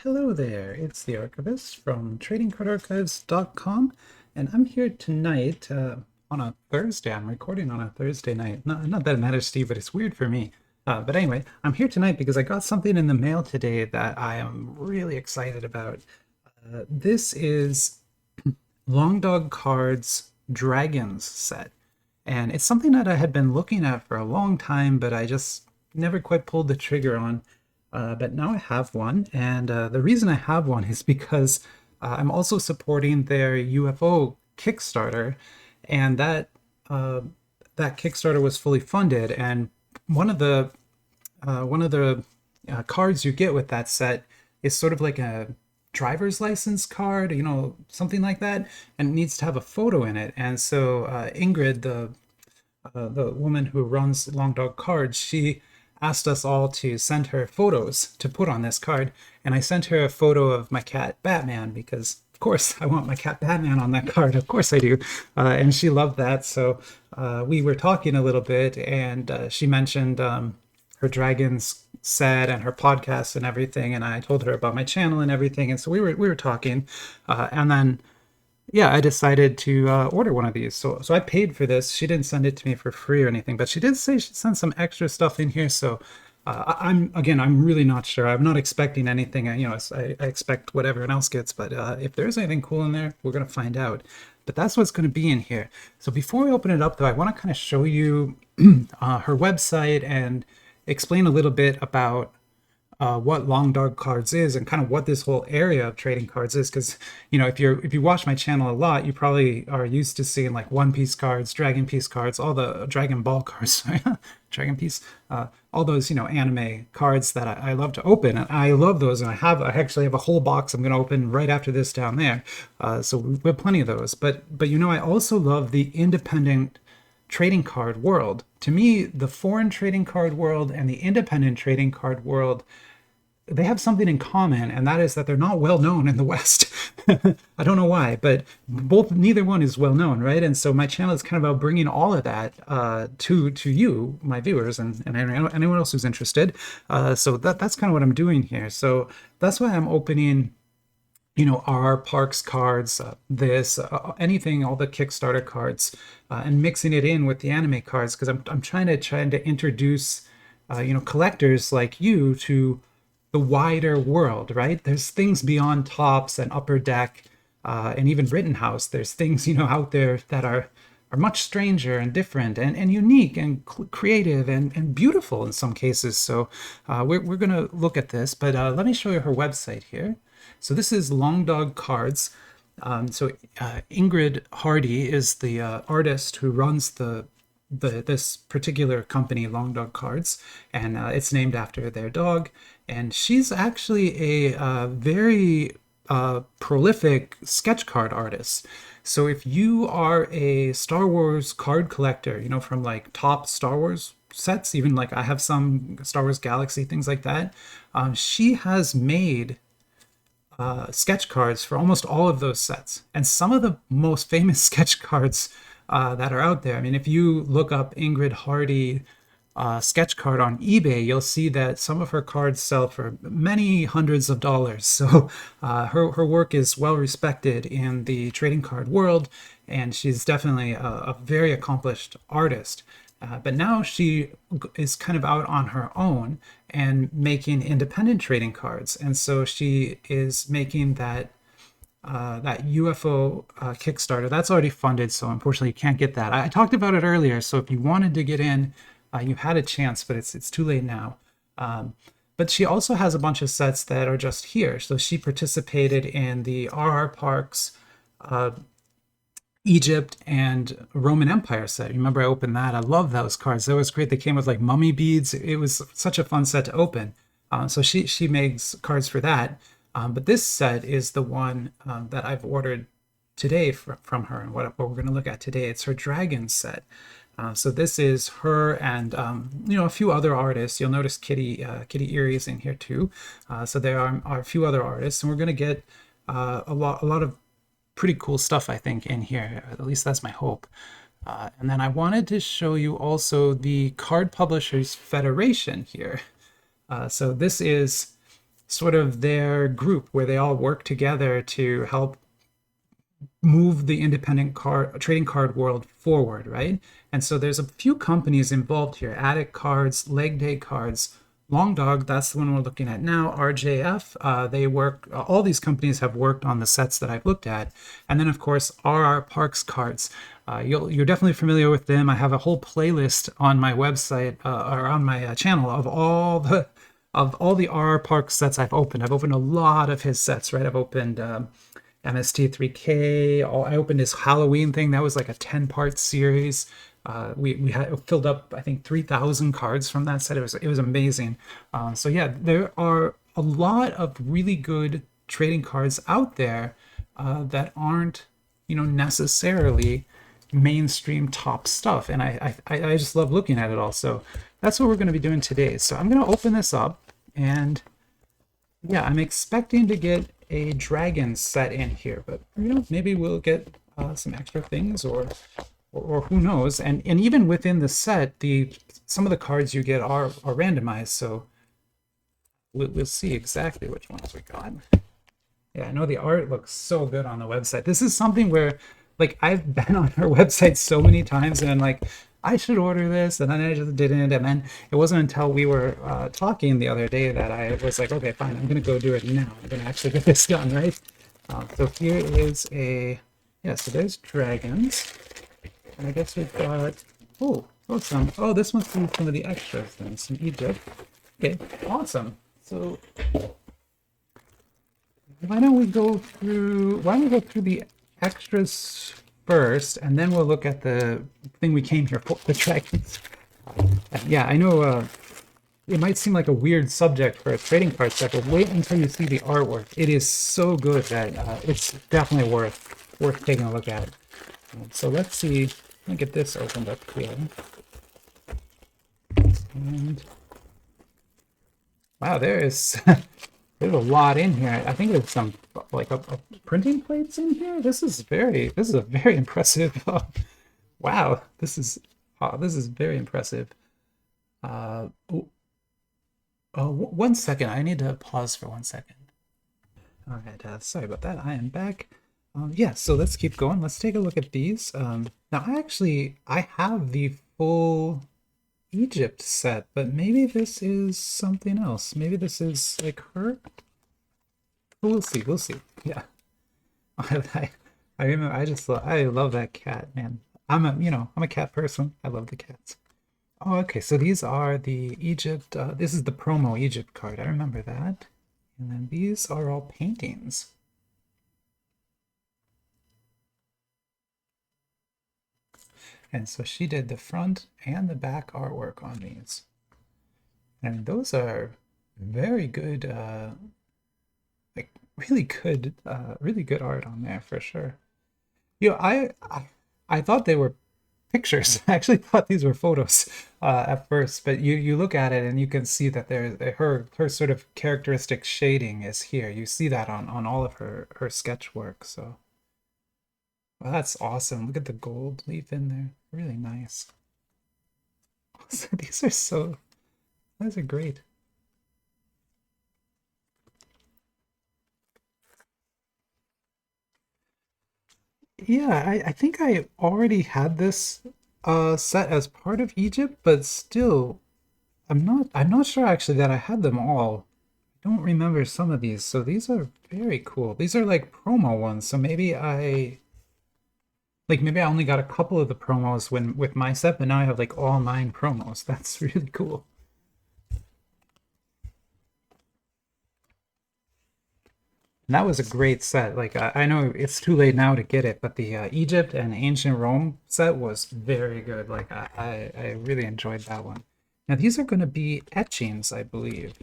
Hello there, it's the Archivist from tradingcardarchives.com, and I'm here tonight on a Thursday. I'm recording on a Thursday night. Not that it matters to you, but it's weird for me. But anyway, I'm here tonight because I got something in the mail today that I am really excited about. This is Long Dog Cards Dragons set, and it's something that I had been looking at for a long time, but I just never quite pulled the trigger on. But now I have one, and the reason I have one is because I'm also supporting their UFO Kickstarter, and uh, that Kickstarter was fully funded. And one of the cards you get with that set is sort of like a driver's license card, something like that, and it needs to have a photo in it. And so Ingrid, the woman who runs Long Dog Cards, she asked us all to send her photos to put on this card. And I sent her a photo of my cat Batman because, of course, I want my cat Batman on that card. Of course I do. And she loved that. So we were talking a little bit, and she mentioned her dragons set and her podcast and everything. And I told her about my channel and everything. And so we were talking. And then yeah, I decided to order one of these. So I paid for this. She didn't send it to me for free or anything, but she did say she sent some extra stuff in here. So I'm really not sure. I'm not expecting anything. I expect what everyone else gets, but if there's anything cool in there, we're gonna find out. But that's what's going to be in here. So before we open it up, though, I want to kind of show you her website and explain a little bit about what Long Dog Cards is and kind of what this whole area of trading cards is. Because if you watch my channel a lot, you probably are used to seeing like One Piece cards, Dragon Piece cards, all the Dragon Ball cards, Dragon Piece, all those anime cards that I love to open, and I love those. And I actually have a whole box I'm going to open right after this down there. So we have plenty of those. But I also love the independent trading card world. To me, the foreign trading card world and the independent trading card world, they have something in common, and that is that they're not well known in the West. I don't know why, but neither one is well known, right? And so my channel is kind of about bringing all of that to you, my viewers, and anyone else who's interested. So that's kind of what I'm doing here. So that's why I'm opening RRParks cards, anything, all the Kickstarter cards, and mixing it in with the anime cards, because I'm trying to introduce collectors like you to the wider world, right? There's things beyond Tops and Upper Deck, and even Rittenhouse. There's things out there that are much stranger and different and unique and creative and beautiful in some cases. So we're gonna look at this, but let me show you her website here. So this is Long Dog Cards. Ingrid Hardy is the artist who runs this particular company, Long Dog Cards, and it's named after their dog. And she's actually a very prolific sketch card artist. So if you are a Star Wars card collector, from like top Star Wars sets, even like I have some Star Wars Galaxy, things like that, she has made sketch cards for almost all of those sets. And some of the most famous sketch cards that are out there. I mean, if you look up Ingrid Hardy sketch card on eBay, you'll see that some of her cards sell for many hundreds of dollars. So her work is well respected in the trading card world, and she's definitely a very accomplished artist. But now she is kind of out on her own and making independent trading cards. And so she is making that UFO Kickstarter. That's already funded, so unfortunately you can't get that. I talked about it earlier, so if you wanted to get in, you had a chance, but it's too late now. But she also has a bunch of sets that are just here. So she participated in the RRParks Egypt and Roman Empire set. Remember, I opened that. I love those cards. That was great. They came with like mummy beads. It was such a fun set to open. So she makes cards for that. But this set is the one that I've ordered today from her, and what we're going to look at today. It's her dragon set. So this is her and a few other artists. You'll notice Kitty Erie is in here too. So there are a few other artists, and we're going to get a lot of pretty cool stuff, I think, in here. At least that's my hope. And then I wanted to show you also the Card Publishers Federation here. So this is sort of their group where they all work together to help move the independent card trading card world forward, right? And so there's a few companies involved here: Attic Cards, Leg Day Cards, Long Dog. That's the one we're looking at now. RJF. They work. All these companies have worked on the sets that I've looked at, and then of course RRParks cards. You're definitely familiar with them. I have a whole playlist on my website or on my channel of all the RRParks sets I've opened. I've opened a lot of his sets, right? I've opened MST3K. I opened his Halloween thing. That was like a 10-part series. We had filled up, I think, 3,000 cards from that set. It was amazing. So yeah, there are a lot of really good trading cards out there that aren't, necessarily mainstream top stuff, and I just love looking at it all. So that's what we're going to be doing today. So I'm going to open this up, and yeah, I'm expecting to get a dragon set in here, but maybe we'll get some extra things, or who knows. And even within the set, some of the cards you get are randomized, so we'll see exactly which ones we got. Yeah, I know the art looks so good on the website. This is something where, like, I've been on her website so many times, and I'm like, I should order this, and then I just didn't. And then it wasn't until we were talking the other day that I was like, okay, fine, I'm gonna go do it now. I'm gonna actually get this done, right? So here is so there's dragons, and I guess we've got this must be some of the extras then, some Egypt. Okay, awesome. So why don't we go through the extras first, and then we'll look at the thing we came here for, the dragons. Yeah, I know it might seem like a weird subject for a trading card set, but wait until you see the artwork. It is so good that it's definitely worth taking a look at. So let's see. Let me get this opened up here. And wow, there's a lot in here. I think there's some like a printing plates in here. This is a very impressive. Wow, this is very impressive. One second. I need to pause for 1 second. All right, sorry about that. I am back. Yeah, so let's keep going. Let's take a look at these. Now, I have the full Egypt set, but maybe this is something else. Maybe this is like her. We'll see. Yeah. I remember. I love that cat, man. I'm a cat person. I love the cats. Oh, okay. So these are the Egypt. This is the promo Egypt card. I remember that. And then these are all paintings. And so she did the front and the back artwork on these. And those are very good, like really good art on there for sure. I thought they were pictures. I actually thought these were photos at first, but you look at it and you can see that her sort of characteristic shading is here. You see that on all of her sketch work. So well, that's awesome. Look at the gold leaf in there. Really nice. These are great. Yeah, I think I already had this set as part of Egypt, but still I'm not sure actually that I had them all. I don't remember some of these, so these are very cool. These are like promo ones, so maybe I only got a couple of the promos with my set, but now I have like all 9 promos. That's really cool. And that was a great set. Like I know it's too late now to get it, but the Egypt and Ancient Rome set was very good. Like I really enjoyed that one. Now these are going to be etchings, I believe.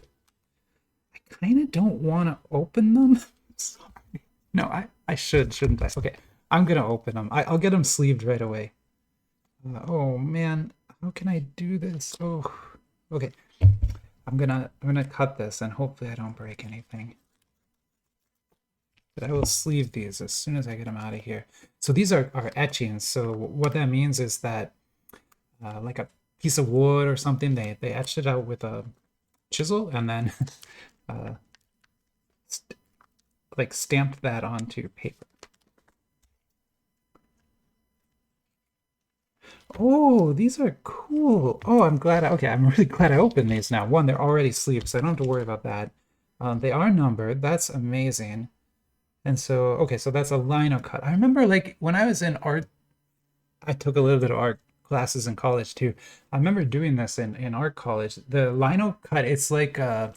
I kind of don't want to open them. Sorry. No, I shouldn't I? Okay, I'm gonna open them. I'll get them sleeved right away. Oh man, how can I do this? Oh, okay. I'm gonna cut this and hopefully I don't break anything. But I will sleeve these as soon as I get them out of here. So these are etchings. So what that means is that like a piece of wood or something, they etched it out with a chisel, and then like stamped that onto paper. Oh, these are cool. Oh, I'm glad. Okay, I'm really glad I opened these now. One, they're already sleeved, so I don't have to worry about that. They are numbered. That's amazing. And so, okay, so that's a lino cut. I remember like when I was in art, I took a little bit of art classes in college too. I remember doing this in art college. The lino cut, it's like I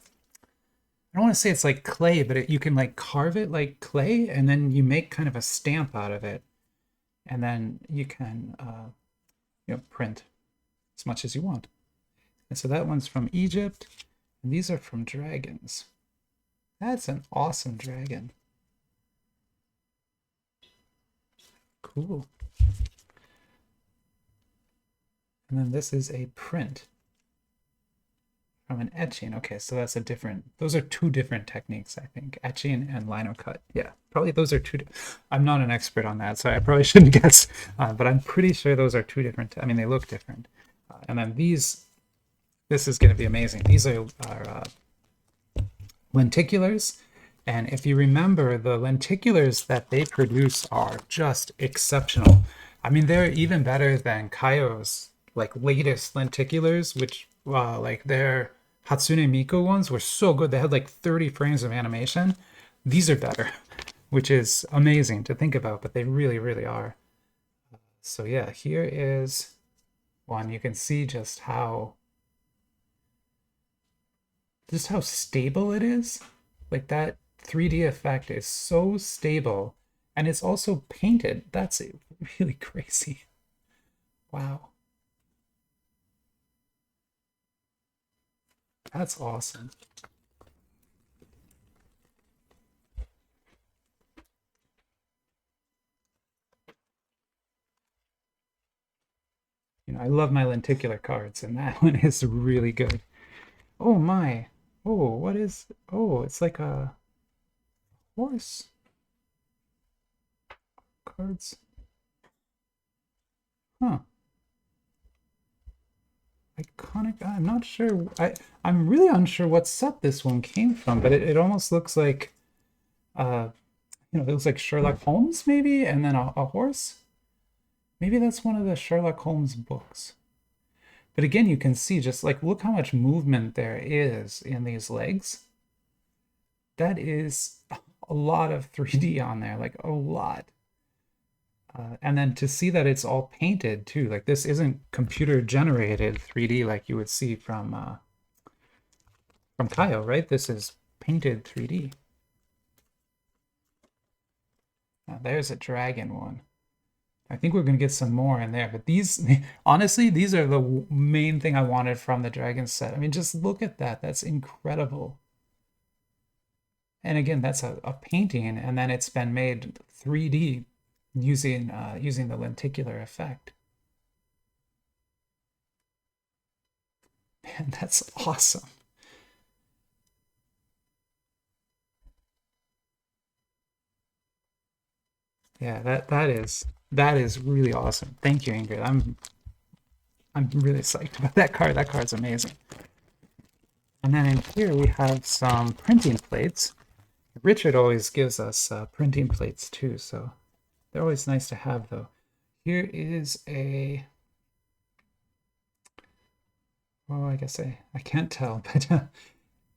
don't want to say it's like clay, but you can like carve it like clay, and then you make kind of a stamp out of it, and then you can print as much as you want. And so that one's from Egypt, and these are from dragons. That's an awesome dragon. Cool. And then this is a print from an etching. Okay, so that's a different, those are two different techniques, I think. Etching and lino cut. Yeah, probably those are two. I'm not an expert on that, so I probably shouldn't guess, but I'm pretty sure those are two different. I mean, they look different. And then this is going to be amazing. These are lenticulars. And if you remember, the lenticulars that they produce are just exceptional. I mean, they're even better than Kaio's like latest lenticulars, which like their Hatsune Miku ones were so good. They had like 30 frames of animation. These are better, which is amazing to think about, but they really, really are. So yeah, here is one. You can see just how stable it is. Like that 3D effect is so stable, and it's also painted. That's really crazy. Wow. That's awesome. You know, I love my lenticular cards, and that one is really good. Oh my. Oh, what is... Oh, it's like a horse. Cards. Huh. Iconic. I'm not sure. I'm really unsure what set this one came from, but it almost looks like it looks like Sherlock Holmes maybe, and then a horse. Maybe that's one of the Sherlock Holmes books. But again, you can see just like look how much movement there is in these legs. That is a lot of 3D on there, like a lot. And then to see that it's all painted too, like this isn't computer generated 3D like you would see from Kaio, right? This is painted 3D. Now there's a dragon one. I think we're gonna get some more in there, but these, honestly, these are the main thing I wanted from the dragon set. I mean, just look at that. That's incredible. And again, that's a painting, and then it's been made 3D using the lenticular effect. Man, that's awesome. Yeah, that is really awesome. Thank you, Ingrid. I'm really psyched about that card. That card's amazing. And then in here we have some printing plates. Richard always gives us printing plates too, so they're always nice to have, though. Here is a... Oh, I guess I can't tell, but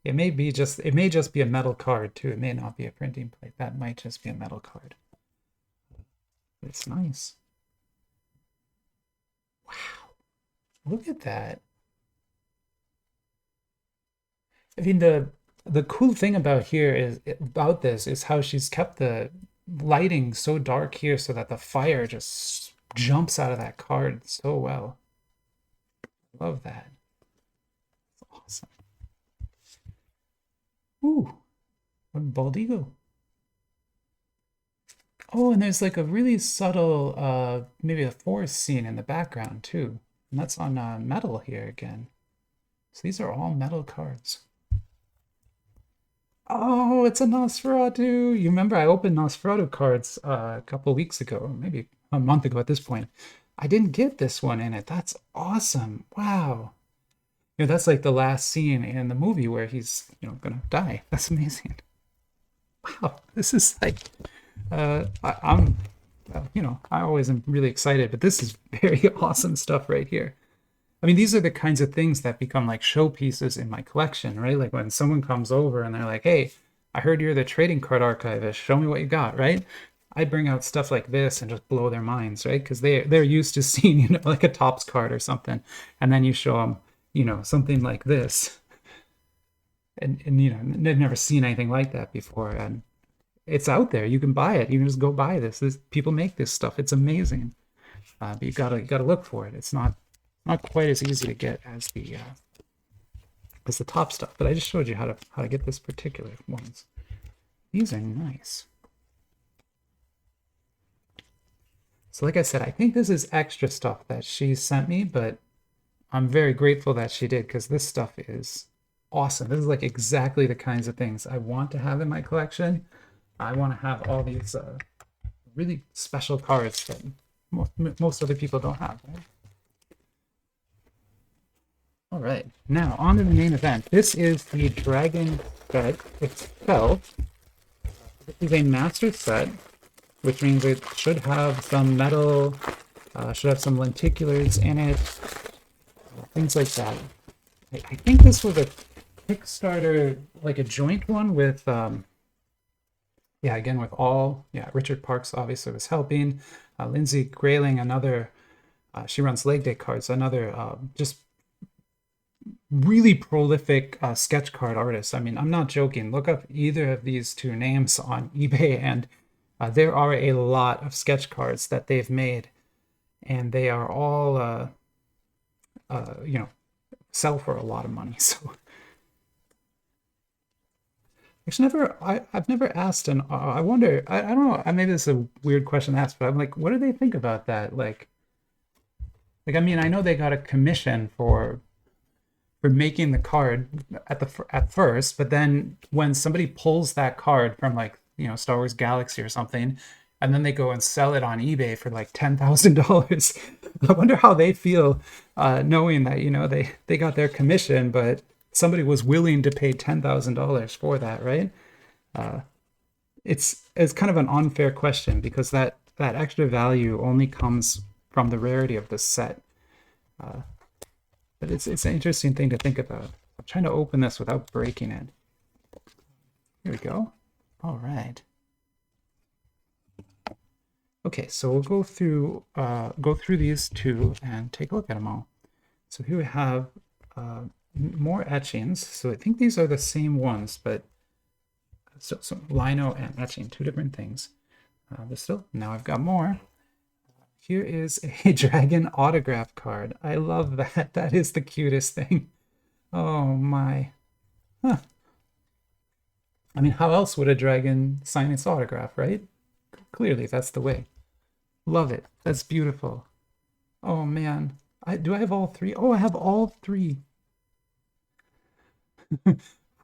it may just be a metal card too. It may not be a printing plate. That might just be a metal card. It's nice. Wow. Look at that. I mean, the cool thing about this is how she's kept the lighting so dark here so that the fire just jumps out of that card so well. Love that. That's awesome. Ooh, a bald eagle. Oh, and there's like a really subtle, maybe a forest scene in the background too. And that's on metal here again. So these are all metal cards. Oh, it's a Nosferatu. You remember I opened Nosferatu cards a couple weeks ago, maybe a month ago at this point. I didn't get this one in it. That's awesome. Wow. That's like the last scene in the movie where he's, gonna die. That's amazing. Wow. wow, this is like, I'm, you know, I always am really excited, but this is very awesome stuff right here. I mean, these are the kinds of things that become like showpieces in my collection, right? Like when someone comes over and they're like, hey, I heard you're the trading card archivist. Show me what you got, right? I bring out stuff like this and just blow their minds, right? Because they're used to seeing, you know, like a Topps card or something. And then you show them, you know, something like this. And you know, they've never seen anything like that before. And it's out there. You can buy it. You can just go buy this. People make this stuff. It's amazing. But you gotta look for it. It's not quite as easy to get as the top stuff. But I just showed you how to get this particular ones. These are nice. So like I said, I think this is extra stuff that she sent me, but I'm very grateful that she did because this stuff is awesome. This is like exactly the kinds of things I want to have in my collection. I want to have all these really special cards that most other people don't have. Right? All right, now on to the main event. This is the Dragon set itself. This is a master set, which means it should have some metal, should have some lenticulars in it, things like that. I think this was a Kickstarter, like a joint one with, yeah, again with RRParks obviously was helping. Lindsey Grayling, another, she runs Leg Day Cards, another just really prolific sketch card artist. I mean, I'm not joking. Look up either of these two names on eBay and there are a lot of sketch cards that they've made, and they are all, you know, sell for a lot of money. So, actually, I've never asked, and I wonder. I don't know. Maybe this is a weird question to ask, but I'm like, what do they think about that? Like I mean, I know they got a commission for making the card at first, but then when somebody pulls that card from like, you know, Star Wars Galaxy or something, and then they go and sell it on eBay for like $10,000. I wonder how they feel knowing that, you know, they got their commission, but somebody was willing to pay $10,000 for that, right? It's kind of an unfair question because that extra value only comes from the rarity of the set. But it's an interesting thing to think about. I'm trying to open this without breaking it. Here we go. All right. Okay, so we'll go through these two and take a look at them all. So here we have more etchings. So I think these are the same ones, but so lino and etching, two different things. But still, now I've got more. Here is a dragon autograph card. I love that. That is the cutest thing. Oh my. Huh. I mean, how else would a dragon sign its autograph, right? Clearly, that's the way. Love it. That's beautiful. Oh man. Do I have all three? Oh, I have all three.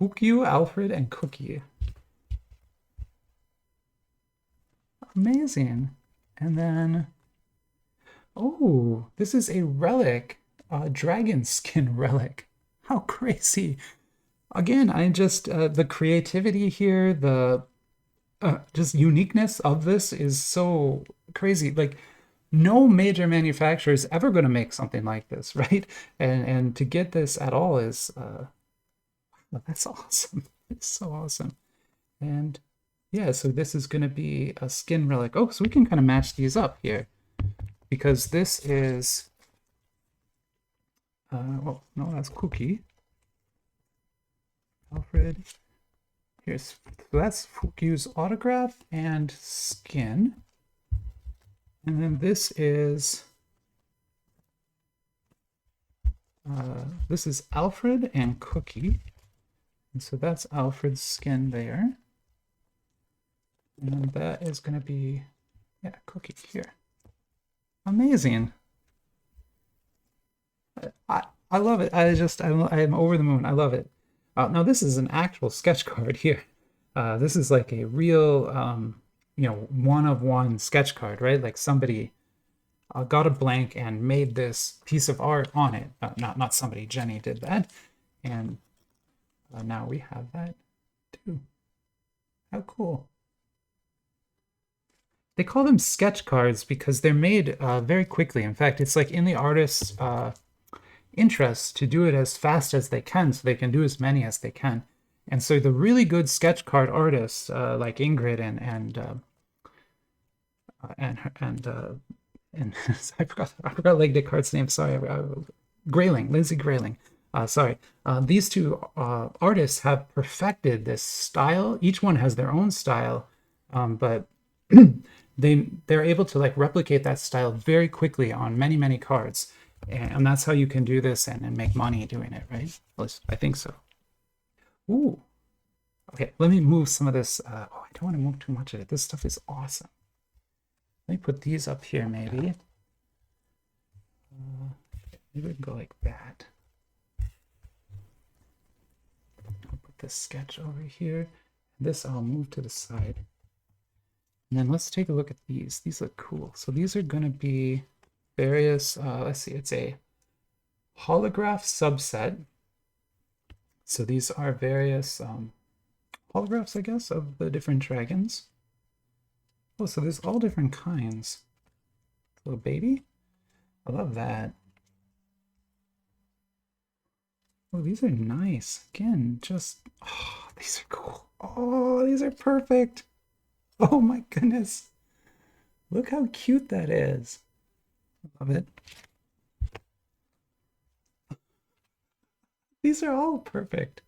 Fukyu, Alfred, and Cookie. Amazing. And then, oh, this is a relic, dragon skin relic. How crazy. Again, I just, the creativity here, the just uniqueness of this is so crazy. Like, no major manufacturer is ever going to make something like this, right? And to get this at all is, that's awesome. It's so awesome. And yeah, so this is going to be a skin relic. Oh, so we can kind of match these up here because this is, well, no, that's Cookie. Alfred. Here's, so that's Fukyu's autograph and skin. And then this is Alfred and Cookie. And so that's Alfred's skin there. And that is going to be, yeah, Cookie here. Amazing. I love it. I'm over the moon. I love it. Now this is an actual sketch card here. This is like a real, you know, one-of-one sketch card, right? Like somebody got a blank and made this piece of art on it. Not somebody, Jenny did that. And now we have that too. How cool. They call them sketch cards because they're made very quickly. In fact, it's like in the artist's interest to do it as fast as they can so they can do as many as they can. And so the really good sketch card artists like Ingrid and I forgot Leg Descartes' name. Sorry, Lindsey Grayling. Sorry, these two artists have perfected this style. Each one has their own style, but they're able to like replicate that style very quickly on many cards, and that's how you can do this and make money doing it, right? At least I think so. Ooh, okay. Let me move some of this. Oh, I don't want to move too much of it. This stuff is awesome. Let me put these up here, maybe. Maybe we can go like that. I'll put this sketch over here. This I'll move to the side. And then let's take a look at these. These look cool. So these are going to be various, let's see, it's a holograph subset. So these are various holographs, I guess, of the different dragons. Oh, so there's all different kinds. Little baby. I love that. Oh, these are nice. Again, just, oh, these are cool. Oh, these are perfect. Oh my goodness. Look how cute that is. Love it. These are all perfect.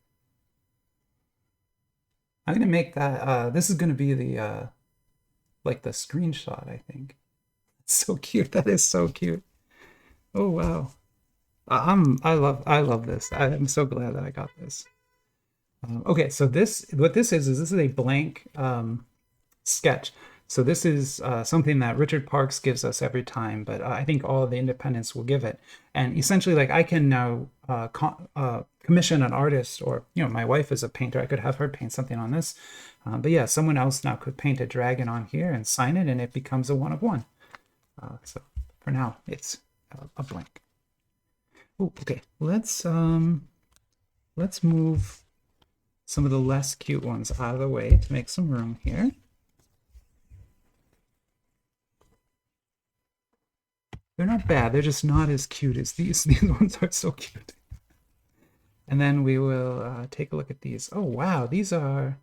I'm gonna make that, this is gonna be the, like the screenshot, I think. It's so cute. That is so cute. Oh, wow. I love this. I'm so glad that I got this. Okay, so what this is a blank sketch. So this is something that RRParks gives us every time, but I think all of the independents will give it. And essentially, like I can now commission an artist, or my wife is a painter. I could have her paint something on this. But yeah, someone else now could paint a dragon on here and sign it, and it becomes a 1 of 1. So for now, it's a blank. Oh, okay. Let's move some of the less cute ones out of the way to make some room here. They're not bad. They're just not as cute as these. These ones are so cute. And then we will take a look at these. Oh, wow. These are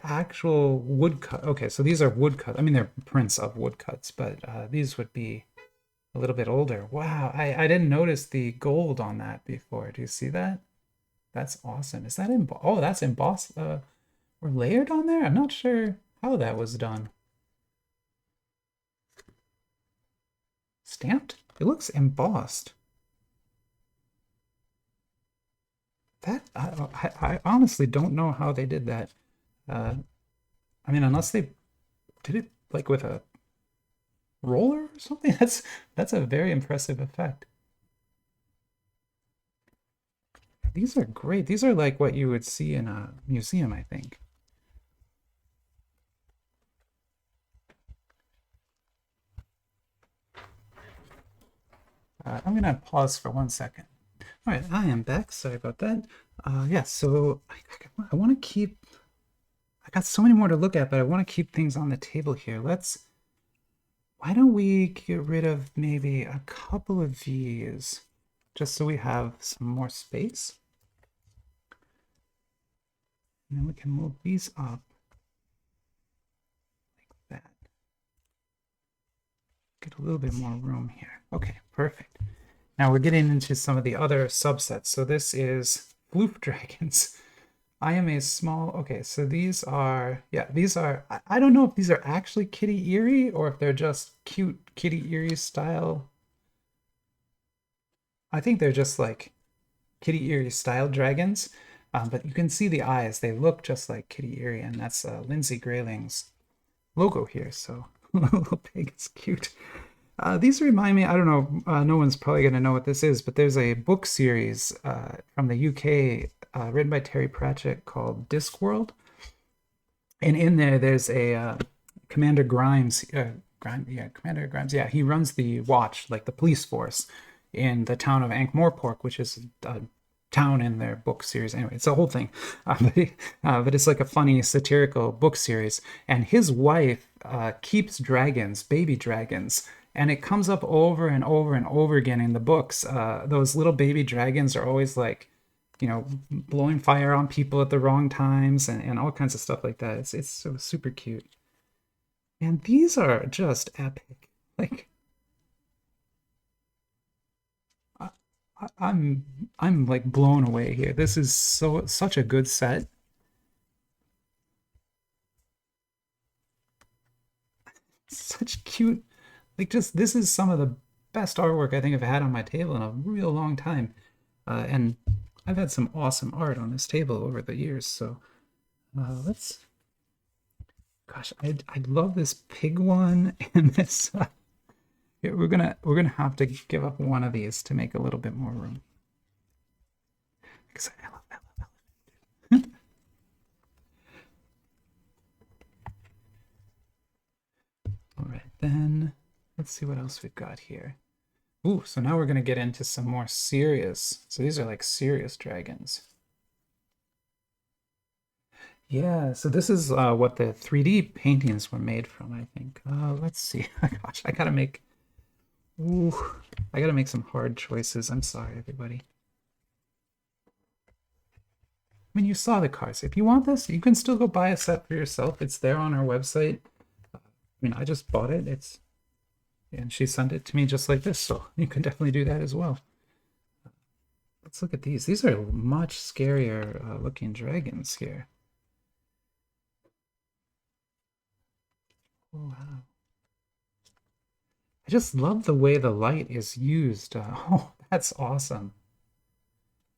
actual woodcut. Okay, so these are woodcut. I mean, they're prints of woodcuts, but these would be a little bit older. Wow, I didn't notice the gold on that before. Do you see that? That's awesome. Is that oh, that's embossed or layered on there? I'm not sure how that was done. Stamped? It looks embossed. That I honestly don't know how they did that. I mean, unless they did it like with a roller or something. That's a very impressive effect. These are great. These are like what you would see in a museum, I think. I'm gonna pause for 1 second. All right, I am back. Sorry about that. Yeah, so I want to keep. I got so many more to look at, but I want to keep things on the table here. Why don't we get rid of maybe a couple of these, just so we have some more space. And then we can move these up like that. Get a little bit more room here. Okay, perfect. Now we're getting into some of the other subsets. So this is floof dragons. I am a small, okay, so these are, yeah, these are, I don't know if these are actually Kitty Eerie or if they're just cute Kitty Eerie style. I think they're just like Kitty Eerie style dragons, but you can see the eyes. They look just like Kitty Eerie, and that's Lindsey Grayling's logo here, so little pig is cute. These remind me, I don't know, no one's probably going to know what this is, but there's a book series from the UK written by Terry Pratchett called Discworld. And in there's a Commander Grimes, Commander Grimes, yeah, he runs the watch, like the police force in the town of Ankh-Morpork, which is town in their book series. Anyway, it's a whole thing. But it's like a funny satirical book series. And his wife keeps dragons, baby dragons. And it comes up over and over and over again in the books. Those little baby dragons are always like, blowing fire on people at the wrong times and all kinds of stuff like that. It's so super cute. And these are just epic. Like, I'm like blown away here. This is such a good set. Such cute, like just this is some of the best artwork I think I've had on my table in a real long time. And I've had some awesome art on this table over the years. So gosh, I love this pig one and this. We're gonna have to give up one of these to make a little bit more room. Because I love that. All right, then let's see what else we've got here. Ooh, so now we're gonna get into some more serious. So these are like serious dragons. Yeah, so this is what the 3D paintings were made from, I think. Let's see. Gosh, I gotta make some hard choices. I'm sorry, everybody. I mean, you saw the cards. If you want this, you can still go buy a set for yourself. It's there on our website. I mean, I just bought it. And she sent it to me just like this, so you can definitely do that as well. Let's look at these. These are much scarier looking dragons here. Oh, wow. I just love the way the light is used. Oh, that's awesome.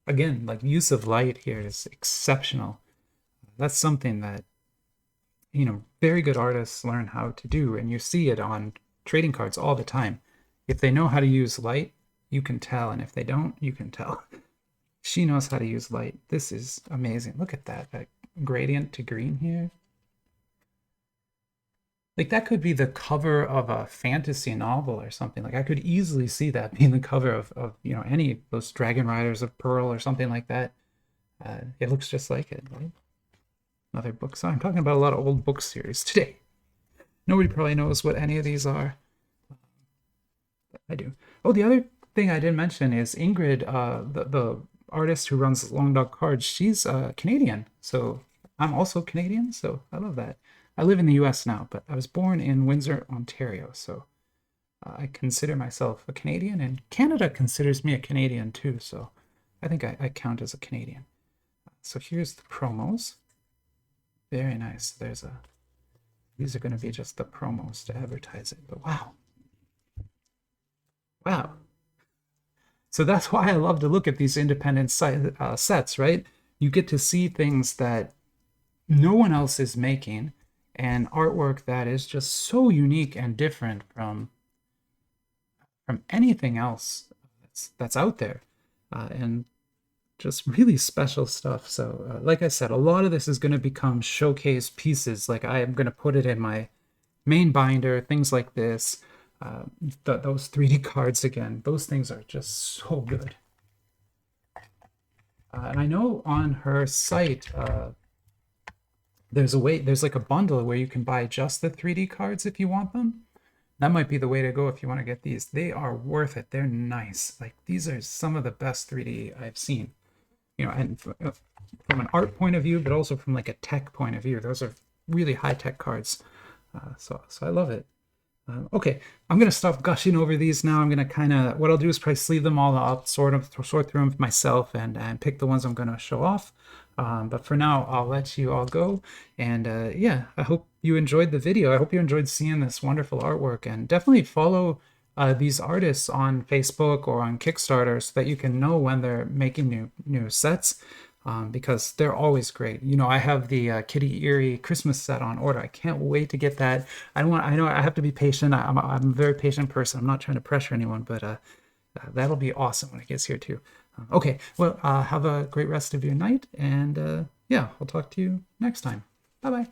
Again, like use of light here is exceptional. That's something that, very good artists learn how to do, and you see it on trading cards all the time. If they know how to use light, you can tell, and if they don't, you can tell. She knows how to use light. This is amazing. Look at that gradient to green here. Like that could be the cover of a fantasy novel or something. Like I could easily see that being the cover of any of those Dragon Riders of Pearl or something like that. It looks just like it, right? Another book. So I'm talking about a lot of old book series today. Nobody probably knows what any of these are. I do. Oh, the other thing I didn't mention is Ingrid, the artist who runs Long Dog Cards. She's Canadian, so I'm also Canadian, so I love that. I live in the US now, but I was born in Windsor, Ontario, so I consider myself a Canadian, and Canada considers me a Canadian too, so I think I count as a Canadian. So here's the promos. Very nice. These are going to be just the promos to advertise it, but wow. Wow. So that's why I love to look at these independent sets, right? You get to see things that no one else is making, and artwork that is just so unique and different from anything else that's out there, and just really special stuff. So like I said, a lot of this is going to become showcase pieces. Like I am going to put it in my main binder, things like this. Those 3D cards again, those things are just so good. And I know on her site, there's like a bundle where you can buy just the 3D cards if you want them. That might be the way to go if you want to get these. They are worth it. They're nice. Like these are some of the best 3D I've seen. And from an art point of view, but also from like a tech point of view, those are really high-tech cards. So I love it. Okay, I'm gonna stop gushing over these now. I'm gonna what I'll do is probably sleeve them all up, sort through them myself, and pick the ones I'm gonna show off. But for now, I'll let you all go. And yeah, I hope you enjoyed the video. I hope you enjoyed seeing this wonderful artwork, and definitely follow these artists on Facebook or on Kickstarter so that you can know when they're making new sets, because they're always great. I have the Kitty Eerie Christmas set on order. I can't wait to get that. I know I have to be patient. I'm a very patient person. I'm not trying to pressure anyone, but that'll be awesome when it gets here too. Okay, well, have a great rest of your night, and yeah, I'll talk to you next time. Bye-bye.